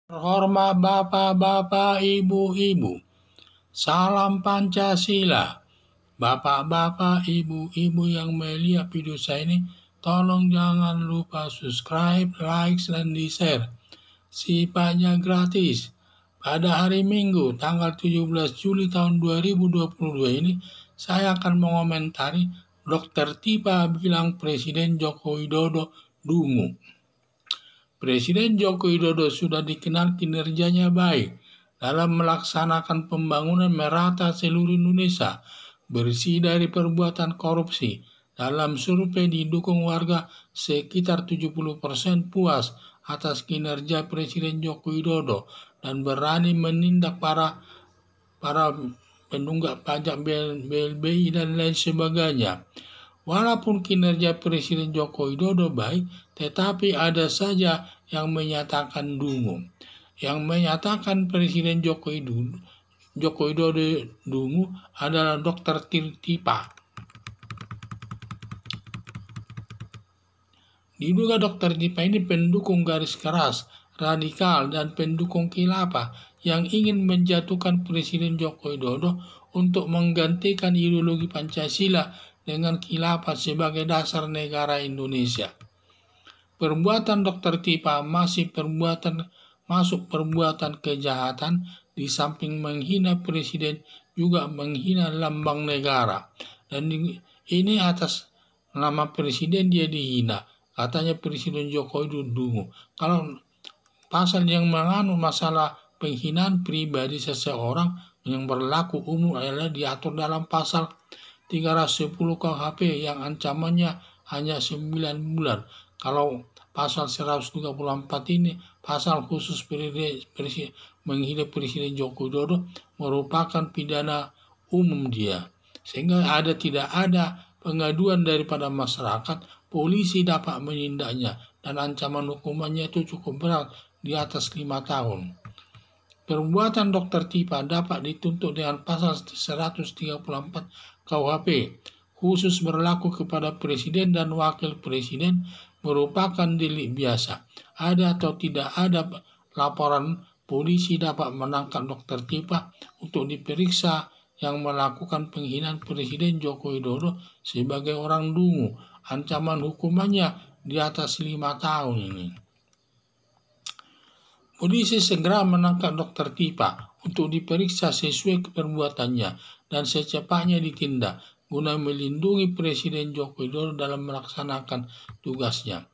Terhormat Bapak-Bapak, Ibu-Ibu, salam Pancasila. Bapak-bapak, ibu-ibu yang melihat video saya ini, tolong jangan lupa subscribe, like, dan di-share. Sifatnya gratis. Pada hari Minggu, tanggal 17 Juli tahun 2022 ini, saya akan mengomentari Dr. Tipa bilang Presiden Joko Widodo dungu. Presiden Joko Widodo sudah dikenal kinerjanya baik dalam melaksanakan pembangunan merata seluruh Indonesia, bersih dari perbuatan korupsi. Dalam survei didukung warga sekitar 70% puas atas kinerja Presiden Joko Widodo dan berani menindak para penunggak pajak BLBI dan lain sebagainya. Walaupun kinerja Presiden Joko Widodo baik, tetapi ada saja yang menyatakan dungu. Yang menyatakan Presiden Joko Widodo dungu adalah Dr. Tipa. Diduga Dr. Tipa ini pendukung garis keras, radikal, dan pendukung khilafah yang ingin menjatuhkan Presiden Joko Widodo untuk menggantikan ideologi Pancasila dengan khilafah sebagai dasar negara Indonesia. Perbuatan Dr. Tipa masuk perbuatan kejahatan, di samping menghina presiden juga menghina lambang negara. Dan ini atas nama presiden dia dihina. Katanya Presiden Joko Widodo dungu. Kalau pasal yang mengandung masalah penghinaan pribadi seseorang yang berlaku umum adalah diatur dalam pasal 310 KUHP yang ancamannya hanya 9 bulan. Kalau pasal 134 ini, pasal khusus menghina Presiden Joko Widodo merupakan pidana umum dia. Sehingga tidak ada pengaduan daripada masyarakat, polisi dapat menindaknya dan ancaman hukumannya itu cukup berat, di atas 5 tahun. Perbuatan Dr. Tipa dapat dituntut dengan pasal 134 KUHP, khusus berlaku kepada presiden dan wakil presiden, merupakan delik biasa. Ada atau tidak ada laporan, polisi dapat menangkap Dr. Tipa untuk diperiksa yang melakukan penghinaan Presiden Joko Widodo sebagai orang dungu. Ancaman hukumannya di atas 5 tahun ini. Polisi segera menangkap Dr. Tipa untuk diperiksa sesuai perbuatannya dan secepatnya ditindak guna melindungi Presiden Joko Widodo dalam melaksanakan tugasnya.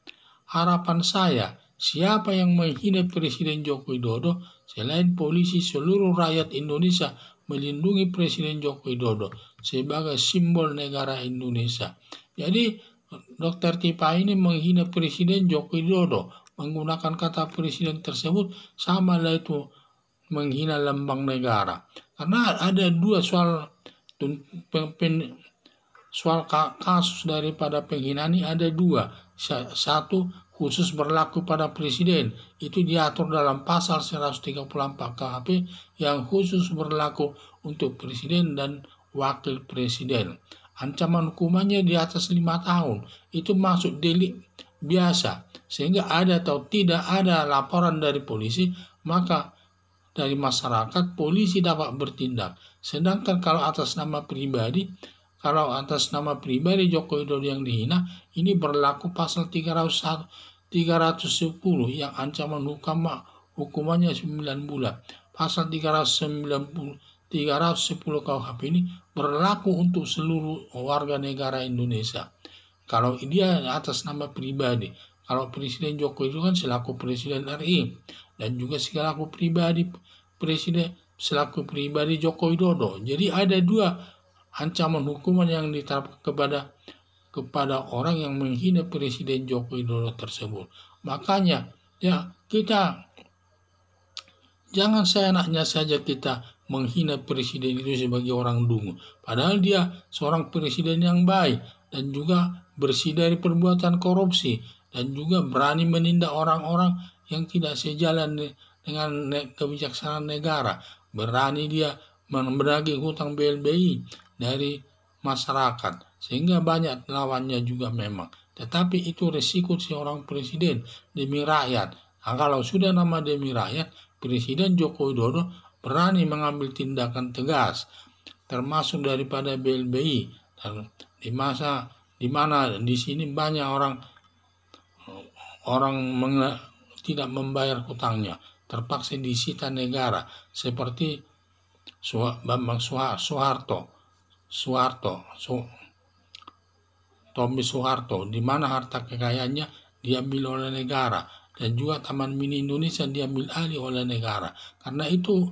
Harapan saya, siapa yang menghina Presiden Joko Widodo, selain polisi, seluruh rakyat Indonesia melindungi Presiden Joko Widodo sebagai simbol negara Indonesia. Jadi Dr. Tipa ini menghina Presiden Joko Widodo, menggunakan kata presiden tersebut sama lah itu menghina lambang negara. Karena ada dua soal kasus daripada penghinaan ini, ada dua. Satu khusus berlaku pada presiden, itu diatur dalam pasal 134 KUHP yang khusus berlaku untuk presiden dan wakil presiden. Ancaman hukumannya di atas 5 tahun, itu masuk delik biasa. Sehingga ada atau tidak ada laporan dari polisi, maka dari masyarakat polisi dapat bertindak. Sedangkan kalau atas nama pribadi Joko Widodo yang dihina, ini berlaku pasal 310 yang ancaman hukumannya 9 bulan. Pasal 310 KUHP ini berlaku untuk seluruh warga negara Indonesia. Kalau dia atas nama pribadi, kalau Presiden Joko Widodo kan selaku Presiden RI, dan juga selaku pribadi Joko Widodo. Jadi ada dua ancaman hukuman yang diterapkan kepada orang yang menghina Presiden Joko Widodo tersebut. Makanya ya, kita jangan seenaknya saja kita menghina presiden itu sebagai orang dungu. Padahal dia seorang presiden yang baik dan juga bersih dari perbuatan korupsi dan juga berani menindak orang-orang yang tidak sejalan dengan kebijaksanaan negara. Berani dia menagih hutang BLBI dari masyarakat, sehingga banyak lawannya juga memang. Tetapi itu resiko seorang presiden demi rakyat. Nah, kalau sudah nama demi rakyat, Presiden Joko Widodo berani mengambil tindakan tegas, termasuk daripada BLBI. Dan di mana di sini banyak orang tidak membayar hutangnya, terpaksa disita negara, seperti Bambang Tommy Soeharto, di mana harta kekayaannya diambil oleh negara, dan juga Taman Mini Indonesia diambil alih oleh negara. Karena itu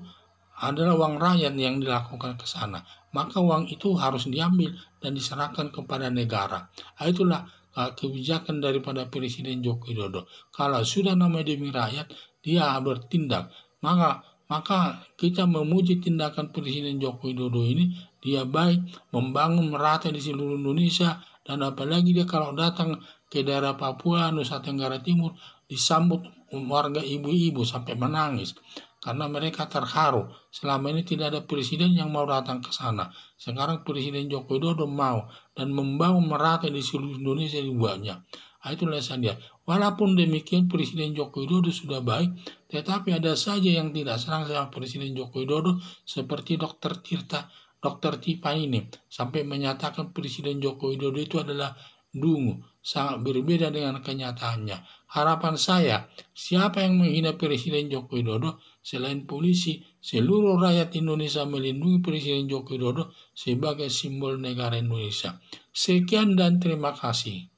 adalah uang rakyat yang dilakukan ke sana, maka uang itu harus diambil dan diserahkan kepada negara. Itulah kebijakan daripada Presiden Joko Widodo. Kalau sudah nama demi rakyat, dia bertindak. Maka kita memuji tindakan Presiden Joko Widodo ini. Dia baik, membangun merata di seluruh Indonesia, dan apalagi dia kalau datang ke daerah Papua, Nusa Tenggara Timur, disambut warga ibu-ibu sampai menangis. Karena mereka terharu. Selama ini tidak ada presiden yang mau datang ke sana. Sekarang Presiden Joko Widodo mau dan membangun merata di seluruh Indonesia dibuatnya. Itulah dia. Walaupun demikian Presiden Joko Widodo sudah baik, tetapi ada saja yang tidak senang sama Presiden Joko Widodo, seperti Dr. Tipa ini, sampai menyatakan Presiden Joko Widodo itu adalah dungu, sangat berbeda dengan kenyataannya. Harapan saya, siapa yang menghina Presiden Joko Widodo, selain polisi, seluruh rakyat Indonesia melindungi Presiden Joko Widodo sebagai simbol negara Indonesia. Sekian dan terima kasih.